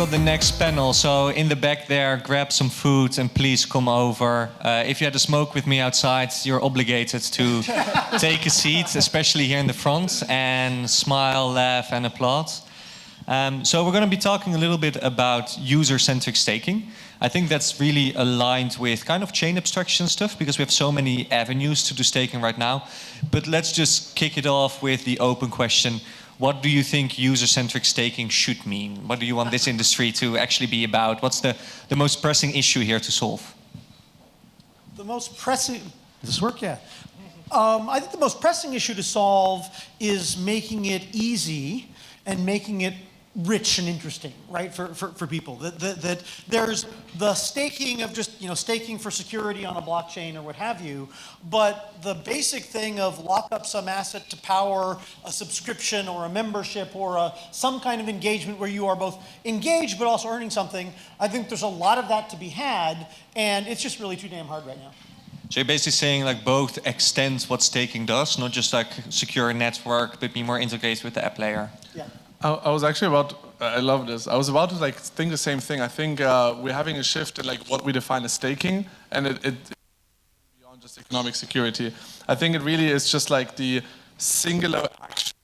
got the next panel. So in the back there, grab some food and please come over. If you had a smoke with me outside, you're obligated to take a seat, especially here in the front, and smile, laugh, and applaud. So we're going to be talking a little bit about user-centric staking. I think that's really aligned with kind of chain abstraction stuff because we have so many avenues to do staking right now. But let's just kick it off with the open question. What do you think user-centric staking should mean? What do you want this industry to actually be about? What's the most pressing issue here to solve? The most pressing, does this work? Yeah. I think the most pressing issue to solve is making it easy and making it rich and interesting, right, for people. That there's the staking of just, staking for security on a blockchain or what have you, but the basic thing of lock up some asset to power a subscription or a membership or some kind of engagement where you are both engaged but also earning something, I think there's a lot of that to be had, and it's just really too damn hard right now. So you're basically saying like both extend what staking does, not just like secure a network, but be more integrated with the app layer. Yeah. I was actually I love this. I was about to think the same thing. I think we're having a shift in what we define as staking, and it beyond just economic security. I think it really is just the singular action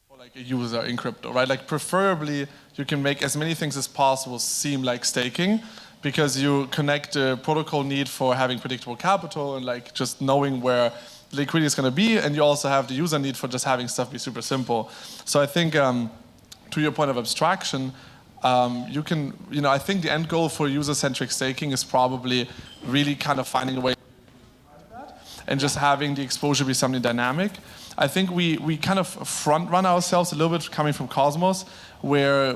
for a user in crypto, right? Preferably you can make as many things as possible seem like staking, because you connect the protocol need for having predictable capital and just knowing where liquidity is going to be, and you also have the user need for just having stuff be super simple. So I think, to your point of abstraction, you can, I think the end goal for user-centric staking is probably really kind of finding a way and just having the exposure be something dynamic. I think we kind of front-run ourselves a little bit coming from Cosmos, where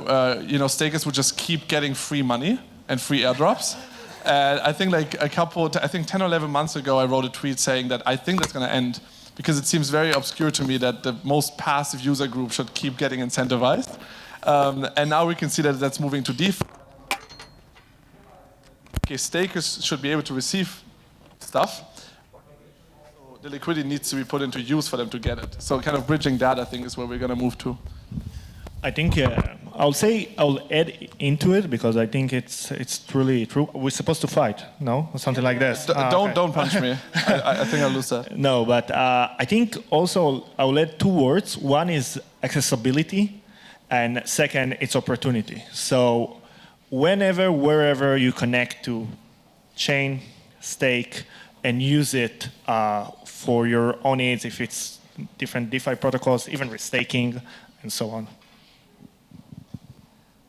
stakers would just keep getting free money and free airdrops. I think I think 10 or 11 months ago, I wrote a tweet saying that I think that's going to end because it seems very obscure to me that the most passive user group should keep getting incentivized. And now we can see that that's moving to DeFi. Okay, stakers should be able to receive stuff. So the liquidity needs to be put into use for them to get it. So kind of bridging that, I think, is where we're going to move to. I think I'll add into it because I think it's truly true. We're supposed to fight, no, or something like this. Don't punch me. I think I'll lose that. No, but I think also I'll add two words. One is accessibility, and second, it's opportunity. So whenever, wherever you connect to chain, stake, and use it for your own needs, if it's different DeFi protocols, even with staking, and so on.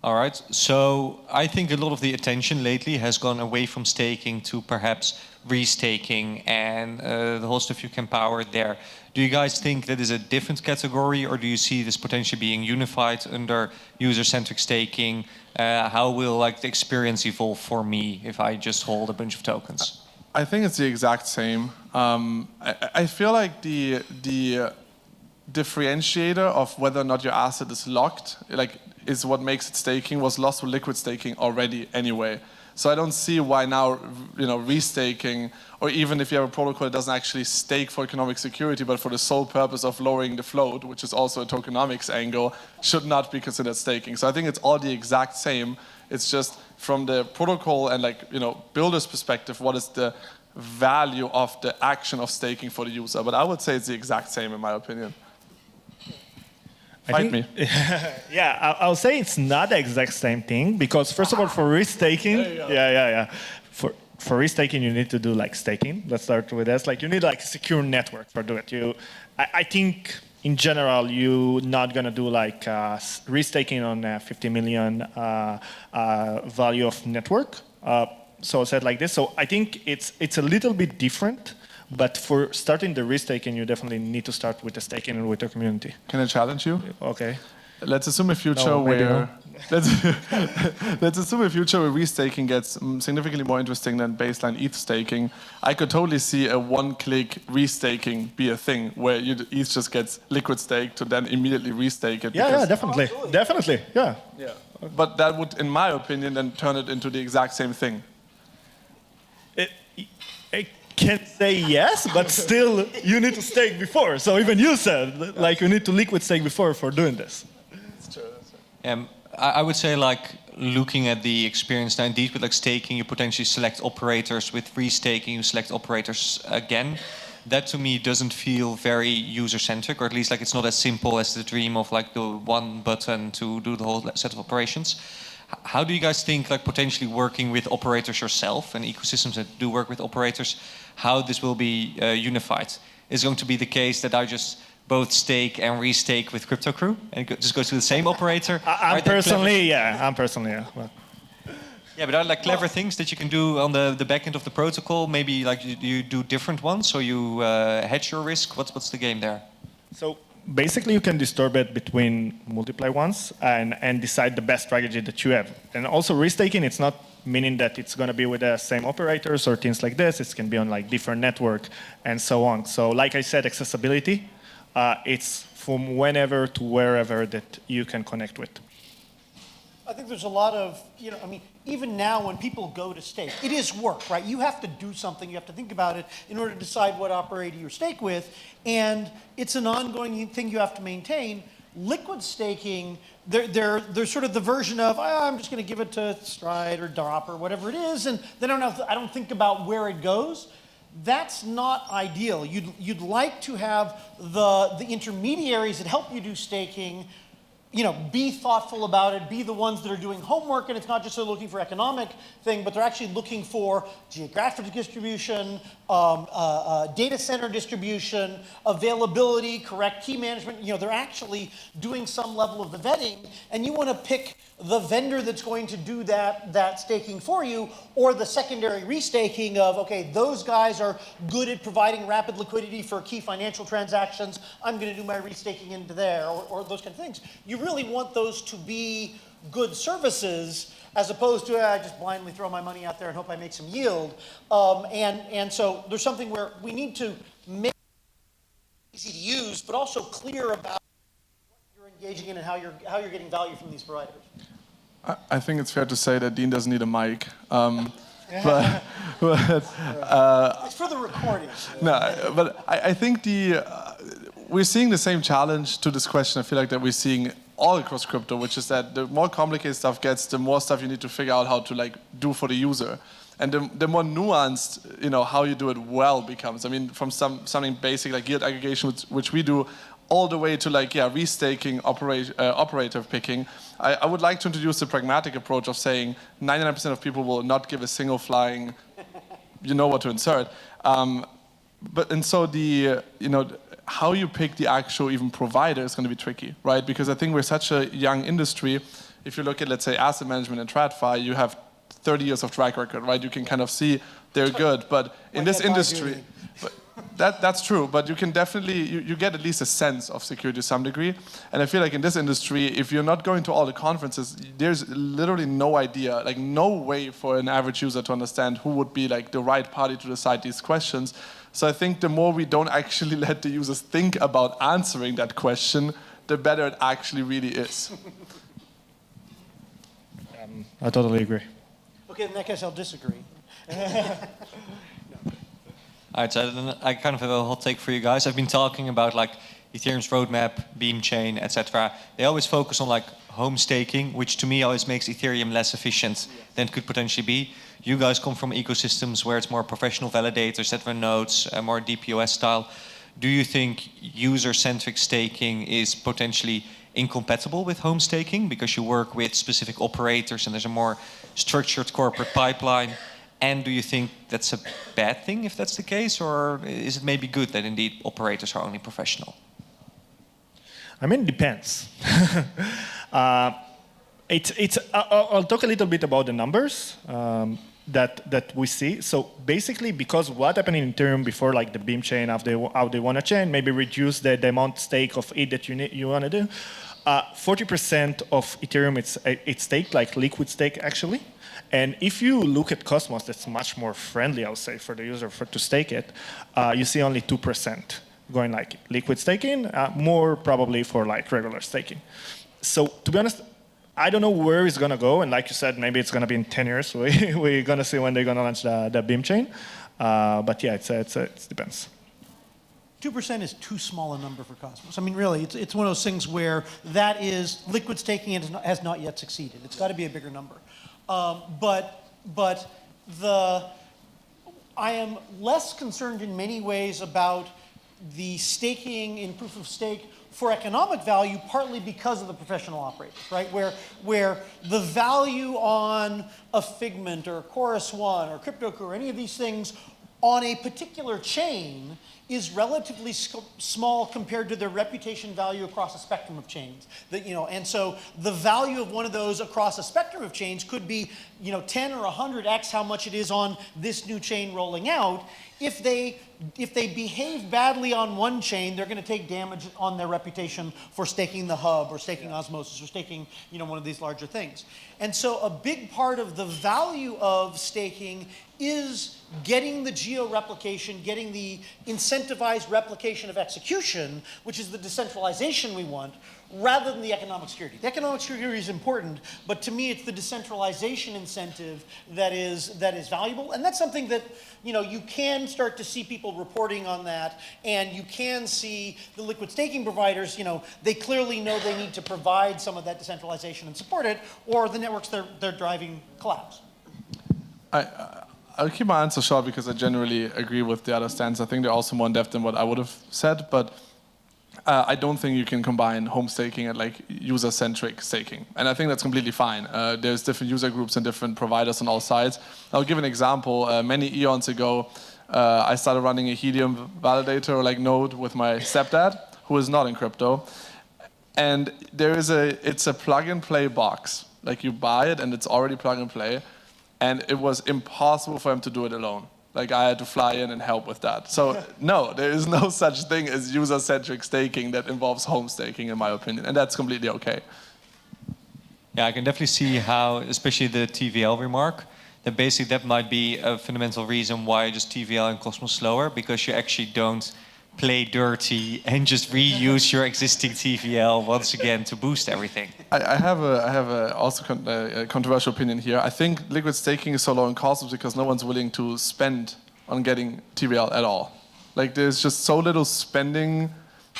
All right, so I think a lot of the attention lately has gone away from staking to perhaps restaking and the whole stuff you can power there. Do you guys think that is a different category, or do you see this potentially being unified under user-centric staking? How will the experience evolve for me if I just hold a bunch of tokens? I think it's the exact same. I feel like the differentiator of whether or not your asset is locked, is what makes it staking, was lost with liquid staking already anyway. So I don't see why now, restaking, or even if you have a protocol that doesn't actually stake for economic security, but for the sole purpose of lowering the float, which is also a tokenomics angle, should not be considered staking. So I think it's all the exact same. It's just from the protocol and builder's perspective, what is the value of the action of staking for the user? But I would say it's the exact same in my opinion. Fight me. Yeah, I'll say it's not the exact same thing because first of all, for restaking, for restaking you need to do staking. Let's start with this. You need a secure network for doing it. I think in general you're not gonna do restaking on a 50 million value of network. So said like this. So I think it's a little bit different. But for starting the restaking, you definitely need to start with the staking and with the community. Can I challenge you? Okay. Let's assume a future where let's assume a future where restaking gets significantly more interesting than baseline ETH staking. I could totally see a one-click restaking be a thing where ETH just gets liquid staked to then immediately restake it. Yeah, definitely, definitely, yeah. But that would, in my opinion, then turn it into the exact same thing. I can say yes, but still you need to stake before. So even you said, you need to liquid stake before for doing this. That's true. I would say looking at the experience now, indeed, with like staking, you potentially select operators. With restaking, you select operators again. That to me doesn't feel very user-centric, or at least like it's not as simple as the dream of like the one button to do the whole set of operations. How do you guys think like potentially working with operators yourself and ecosystems that do work with operators, how this will be unified? Is it going to be the case that I just both stake and restake with Crypto Crew and just go to the same operator? I'm personally, yeah. Well, yeah, but are there like clever things that you can do on the back end of the protocol? Maybe like you do different ones, so you hedge your risk. What's the game there? so basically, you can disturb it between multiply ones and decide the best strategy that you have. And also restaking, it's not meaning that it's going to be with the same operators or things like this. It can be on like different network and so on. So like I said, accessibility, it's from whenever to wherever that you can connect with. I think there's a lot of, I mean, even now when people go to stake, it is work, right? You have to do something, you have to think about it in order to decide what operator you stake with, and it's an ongoing thing you have to maintain. Liquid staking, they're sort of the version of, I'm just going to give it to Stride or DOP or whatever it is, and then I don't think about where it goes. That's not ideal. You'd like to have the intermediaries that help you do staking, be thoughtful about it, be the ones that are doing homework, and it's not just they're looking for economic thing, but they're actually looking for geographic distribution, data center distribution, availability, correct key management. They're actually doing some level of the vetting, and you want to pick the vendor that's going to do that staking for you, or the secondary restaking of, okay, those guys are good at providing rapid liquidity for key financial transactions, I'm going to do my restaking into there, or those kind of things. You really want those to be good services, as opposed to I just blindly throw my money out there and hope I make some yield. And so there's something where we need to make it easy to use, but also clear about what you're engaging in and how you're getting value from these providers. I think it's fair to say that Dean doesn't need a mic. But it's for the recording. No, but I think we're seeing the same challenge to this question. I feel like that we're seeing all across crypto, which is that the more complicated stuff gets, the more stuff you need to figure out how to like do for the user, and the more nuanced how you do it well becomes. I mean, from something basic like yield aggregation, which we do, all the way to like restaking, operator picking. I would like to introduce the pragmatic approach of saying 99% of people will not give a single flying, what to insert. And so how you pick the actual even provider is going to be tricky, right? Because I think we're such a young industry. If you look at, let's say, asset management and TradFi, you have 30 years of track record, right? You can kind of see they're good. But in this industry, that's true. But you can definitely, you get at least a sense of security to some degree. And I feel like in this industry, if you're not going to all the conferences, there's literally no idea, like no way for an average user to understand who would be like the right party to decide these questions. So I think the more we don't actually let the users think about answering that question, the better it actually really is. I totally agree. Okay, in that case, I'll disagree. All right, so then I kind of have a hot take for you guys. I've been talking about like Ethereum's roadmap, Beam chain, etc. They always focus on like home staking, which to me always makes Ethereum less efficient than it could potentially be. You guys come from ecosystems where it's more professional validators that run nodes, more DPoS style. Do you think user-centric staking is potentially incompatible with home staking because you work with specific operators and there's a more structured corporate pipeline? And do you think that's a bad thing if that's the case, or is it maybe good that indeed operators are only professional? I mean, it depends. I'll talk a little bit about the numbers that we see. So basically, because what happened in Ethereum before, like the Beam chain, how they want to chain, maybe reduce the amount stake of it that you want to do. 40% of Ethereum it's staked, like liquid stake actually. And if you look at Cosmos, that's much more friendly, I would say, for the user to stake it. You see only 2% going like liquid staking, more probably for like regular staking. So to be honest, I don't know where it's going to go. And like you said, maybe it's going to be in 10 years. We're going to see when they're going to launch the Beam chain. But yeah, it depends. 2% is too small a number for Cosmos. I mean, really, it's one of those things where that is liquid staking and has not yet succeeded. It's got to be a bigger number. I am less concerned in many ways about the staking in proof of stake for economic value, partly because of the professional operators, right? Where the value on a Figment or Chorus One or CryptoCo or any of these things on a particular chain is relatively small compared to their reputation value across a spectrum of chains. And so the value of one of those across a spectrum of chains could be 10 or 100x how much it is on this new chain rolling out. If they behave badly on one chain, they're going to take damage on their reputation for staking the hub or staking Osmosis or staking one of these larger things. And so a big part of the value of staking is getting the geo-replication, getting the incentivized replication of execution, which is the decentralization we want, rather than the economic security. The economic security is important, but to me it's the decentralization incentive that is valuable, and that's something that you can start to see people reporting on that, and you can see the liquid staking providers, they clearly know they need to provide some of that decentralization and support it, or the networks they're driving collapse. I'll keep my answer short because I generally agree with the other stance. I think they're also more in depth than what I would have said, but I don't think you can combine home staking and user-centric staking. And I think that's completely fine. There's different user groups and different providers on all sides. I'll give an example. Many eons ago, I started running a Helium validator node with my stepdad, who is not in crypto. And it's a plug-and-play box. You buy it and it's already plug-and-play. And it was impossible for him to do it alone. I had to fly in and help with that. So no, there is no such thing as user-centric staking that involves home staking, in my opinion, and that's completely okay. Yeah, I can definitely see how, especially the TVL remark, that basically that might be a fundamental reason why just TVL and Cosmos slower, because you actually don't play dirty and just reuse your existing TVL once again to boost everything. I have also a controversial opinion here. I think liquid staking is so low in Cosmos because no one's willing to spend on getting TVL at all. There's just so little spending.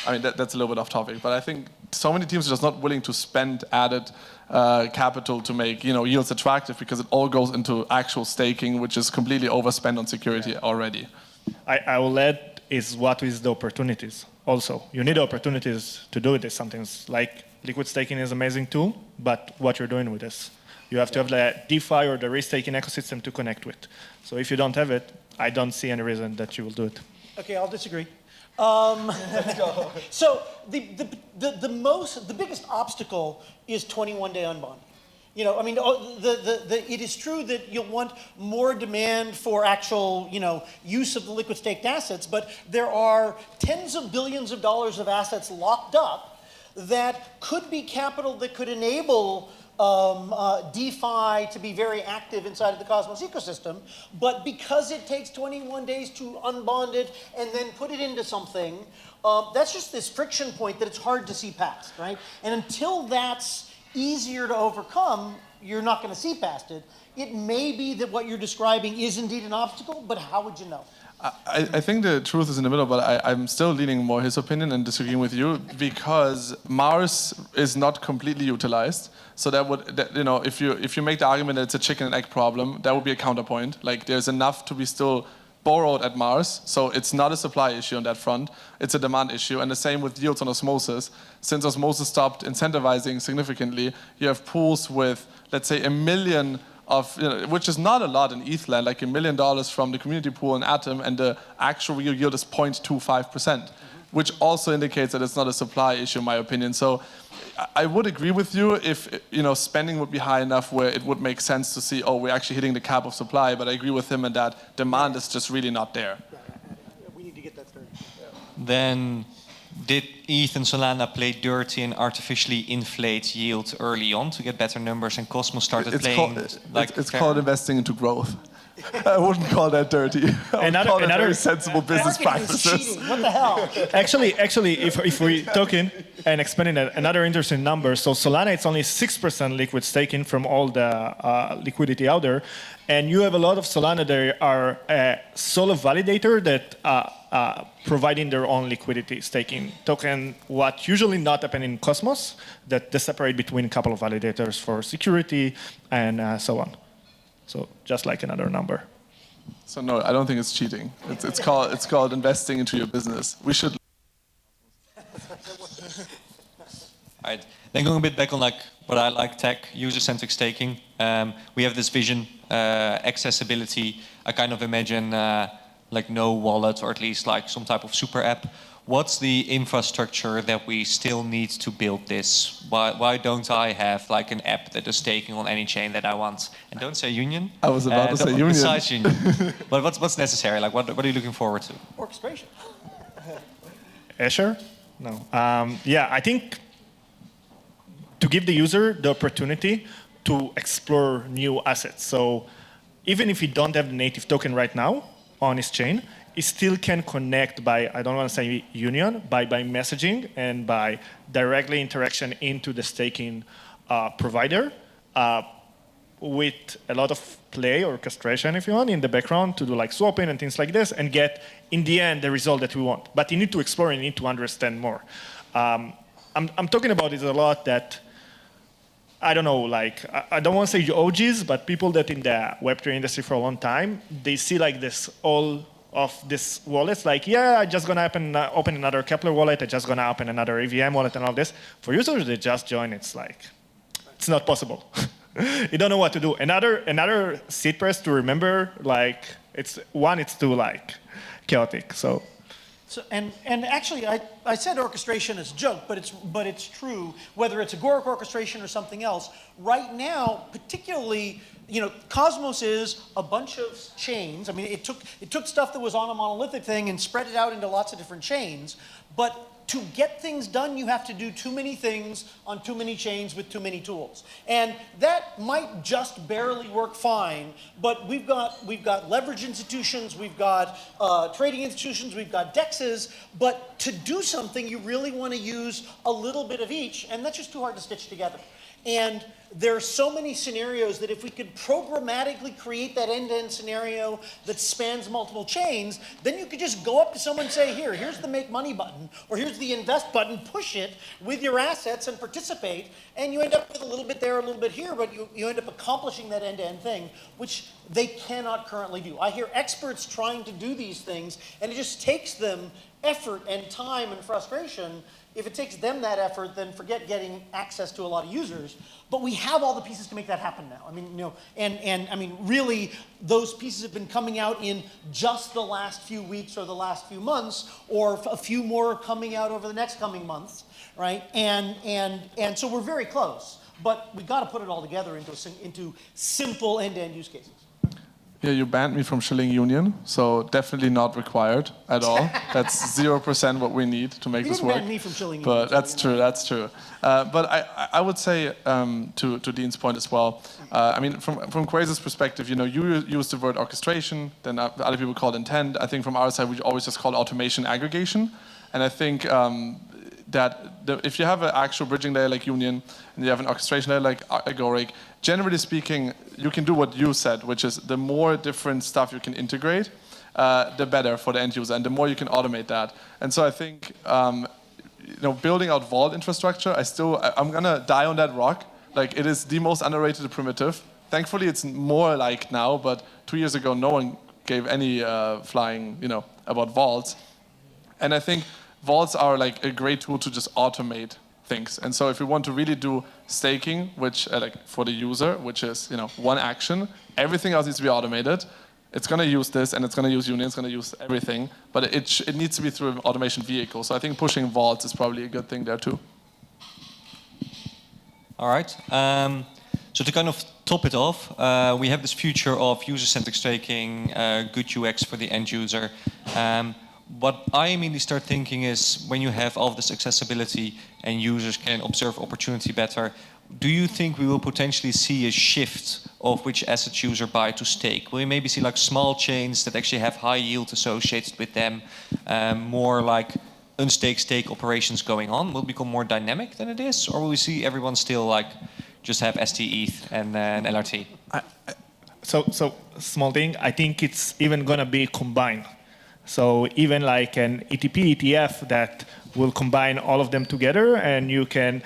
I mean, that's a little bit off topic, but I think so many teams are just not willing to spend added capital to make yields attractive because it all goes into actual staking, which is completely overspent on security already. I will add is what is the opportunities also. You need opportunities to do this. Something like liquid staking is an amazing tool, but what you're doing with this. You have to have the DeFi or the risk-taking ecosystem to connect with. So if you don't have it, I don't see any reason that you will do it. Okay, I'll disagree. So the biggest obstacle is 21-day unbonding. It is true that you'll want more demand for actual, use of the liquid staked assets, but there are tens of billions of dollars of assets locked up that could be capital that could enable DeFi to be very active inside of the Cosmos ecosystem, but because it takes 21 days to unbond it and then put it into something, that's just this friction point that it's hard to see past, right? And until that's easier to overcome, you're not going to see past it. It may be that what you're describing is indeed an obstacle, but how would you know? I think the truth is in the middle, but I'm still leaning more his opinion and disagreeing with you because Mars is not completely utilized. So if you make the argument that it's a chicken and egg problem, that would be a counterpoint. There's enough to be still borrowed at Mars, so it's not a supply issue on that front, it's a demand issue, and the same with yields on Osmosis. Since Osmosis stopped incentivizing significantly, you have pools with, let's say, 1 million of, which is not a lot in ETH land, $1 million from the community pool in Atom, and the actual real yield is 0.25%, which also indicates that it's not a supply issue, in my opinion. So I would agree with you if spending would be high enough where it would make sense to see, we're actually hitting the cap of supply, but I agree with him in that demand is just really not there. We need to get that started. Then did ETH and Solana play dirty and artificially inflate yield early on to get better numbers, and Cosmos started playing it's called investing into growth. I wouldn't call that dirty. I would call that very sensible business Marketing is practices. cheating. What the hell? Actually, if we talking and expanding another interesting number, so Solana it's only 6% liquid staking from all the liquidity out there, and you have a lot of Solana that are solo validator that providing their own liquidity staking token. What usually not happen in Cosmos, that they separate between a couple of validators for security and so on. So just like another number. So no, I don't think it's cheating. It's called investing into your business. We should. Right. Then going a bit back on like what I like tech, user-centric staking. We have this vision, accessibility. I kind of imagine like no wallet or at least like some type of super app. What's the infrastructure that we still need to build this? Why don't I have like an app that is staking on any chain that I want? And don't say Union. I was about to say Union. Besides Union. But what's necessary? Like what are you looking forward to? Orchestration. Escher? No. Yeah, I think to give the user the opportunity to explore new assets. So even if you don't have the native token right now on his chain, it still can connect by, I don't want to say union, by messaging and by directly interaction into the staking provider with a lot of play orchestration, if you want, in the background to do like swapping and things like this and get, in the end, the result that we want. But you need to explore and you need to understand more. I'm talking about it a lot that, I don't know, like, I don't want to say OGs, but people that in the Web3 industry for a long time, they see like this all of this wallets, like, yeah, I just gonna open another Kepler wallet, I just gonna open another EVM wallet and all this. For users, they just join, it's like, it's not possible. You don't know what to do. Another seed press to remember, like, it's too like chaotic, so. So, and actually, I said orchestration as a joke, but it's true, whether it's Agoric orchestration or something else. Right now, particularly, you know, Cosmos is a bunch of chains. I mean, it took stuff that was on a monolithic thing and spread it out into lots of different chains. But to get things done, you have to do too many things on too many chains with too many tools. And that might just barely work fine, but we've got leverage institutions, we've got trading institutions, we've got DEXs, but to do something, you really want to use a little bit of each, and that's just too hard to stitch together. And there are so many scenarios that if we could programmatically create that end-to-end scenario that spans multiple chains, then you could just go up to someone and say, here's the make money button, or here's the invest button, push it with your assets and participate, and you end up with a little bit there, a little bit here, but you end up accomplishing that end-to-end thing, which they cannot currently do. I hear experts trying to do these things, and it just takes them effort and time and frustration. If it takes them that effort, then forget getting access to a lot of users. But we have all the pieces to make that happen now. I mean, you know, and I mean, really, those pieces have been coming out in just the last few weeks or the last few months, or a few more coming out over the next coming months, right? And so we're very close. But we got to put it all together into simple end-to-end use cases. Yeah, you banned me from shilling Union, so definitely not required at all. That's 0% what we need to make this work. You didn't ban me from shilling Union. But that's true, that's true. But I would say, to Dean's point as well, I mean, from Quasar's perspective, you know, you use the word orchestration, then other people call it intent. I think from our side, we always just call it automation aggregation. And I think if you have an actual bridging layer like Union, and you have an orchestration layer like Agoric, generally speaking, you can do what you said, which is the more different stuff you can integrate, the better for the end user, and the more you can automate that. And so I think, you know, building out vault infrastructure, I'm gonna die on that rock. Like, it is the most underrated primitive. Thankfully, it's more like now, but 2 years ago, no one gave any flying, you know, about vaults. And I think vaults are like a great tool to just automate things. And so if we want to really do staking, which like for the user, which is, you know, one action, everything else needs to be automated. It's going to use this, and it's going to use Union, it's going to use everything, but it needs to be through an automation vehicle. So I think pushing vaults is probably a good thing there too. All right. So to kind of top it off, we have this future of user-centric staking, good UX for the end user. What I immediately start thinking is when you have all of this accessibility and users can observe opportunity better, do you think we will potentially see a shift of which assets user buy to stake? Will you maybe see like small chains that actually have high yield associated with them, more like unstake stake operations going on? Will it become more dynamic than it is, or will we see everyone still like just have ST, ETH and LRT? So small thing, I think it's even gonna be combined. So even like an ETP, ETF that will combine all of them together, and you can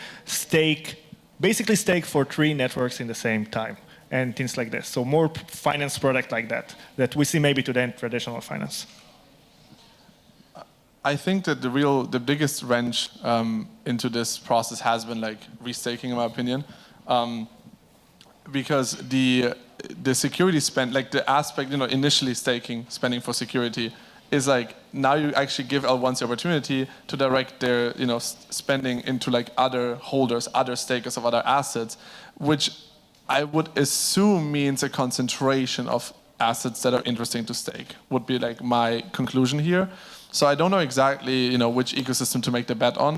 basically stake for 3 networks in the same time and things like this. So more finance product like that we see maybe today in traditional finance. I think that the biggest wrench into this process has been like restaking, in my opinion, because the security spend, like the aspect, initially spending for security, is like now you actually give L1s the opportunity to direct their spending into like other holders, other stakers of other assets, which I would assume means a concentration of assets that are interesting to stake, would be like my conclusion here. So I don't know exactly which ecosystem to make the bet on.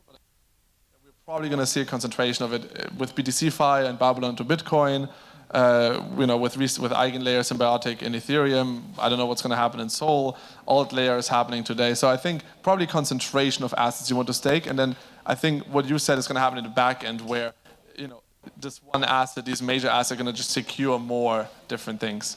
We're probably going to see a concentration of it with BTC-Fi and Babylon to Bitcoin. With eigenlayers, symbiotic in Ethereum. I don't know what's going to happen in Sol. Alt layer is happening today. So I think probably concentration of assets you want to stake. And then I think what you said is going to happen in the back end where, this one asset, these major assets are going to just secure more different things.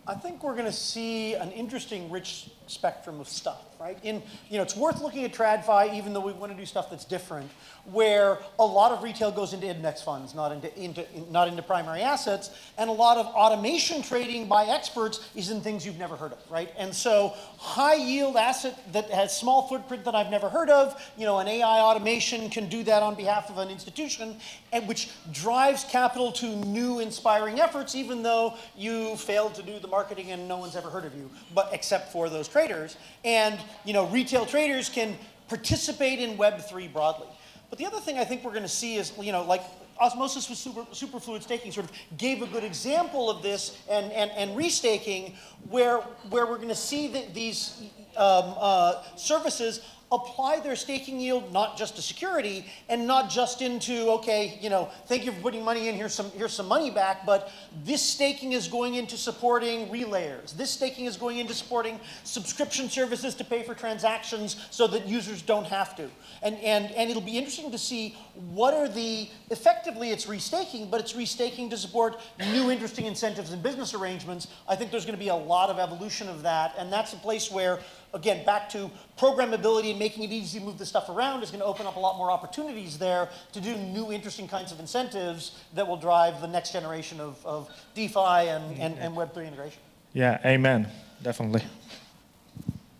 I think we're going to see an interesting, rich spectrum of stuff, right? It's worth looking at TradFi, even though we want to do stuff that's different, where a lot of retail goes into index funds, not into primary assets, and a lot of automation trading by experts is in things you've never heard of, right? And so high yield asset that has small footprint that I've never heard of, an AI automation can do that on behalf of an institution, and which drives capital to new inspiring efforts, even though you failed to do the marketing and no one's ever heard of you, but except for those traders. And retail traders can participate in Web3 broadly. But the other thing I think we're going to see is, like Osmosis with superfluid staking sort of gave a good example of this, and restaking, where we're going to see that these services apply their staking yield not just to security and not just into, okay, thank you for putting money in, here's some money back, but this staking is going into supporting relayers. This staking is going into supporting subscription services to pay for transactions so that users don't have to. And it'll be interesting to see what are effectively it's restaking, but it's restaking to support new interesting incentives and business arrangements. I think there's going to be a lot of evolution of that, and that's a place where, again, back to programmability and making it easy to move this stuff around is going to open up a lot more opportunities there to do new interesting kinds of incentives that will drive the next generation of DeFi and Web3 integration. Yeah, amen, definitely.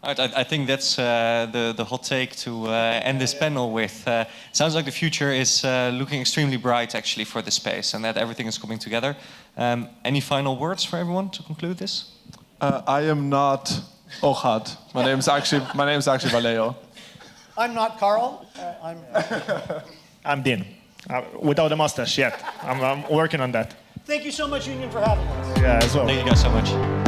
I think that's the hot take to end this panel with. Sounds like the future is looking extremely bright actually for the space, and that everything is coming together. Any final words for everyone to conclude this? I am not Ohad. My name's actually Vallejo. I'm not Karel. I'm Dean. Without a mustache yet. I'm working on that. Thank you so much, Union, for having us. Yeah, as well. Thank you guys so much.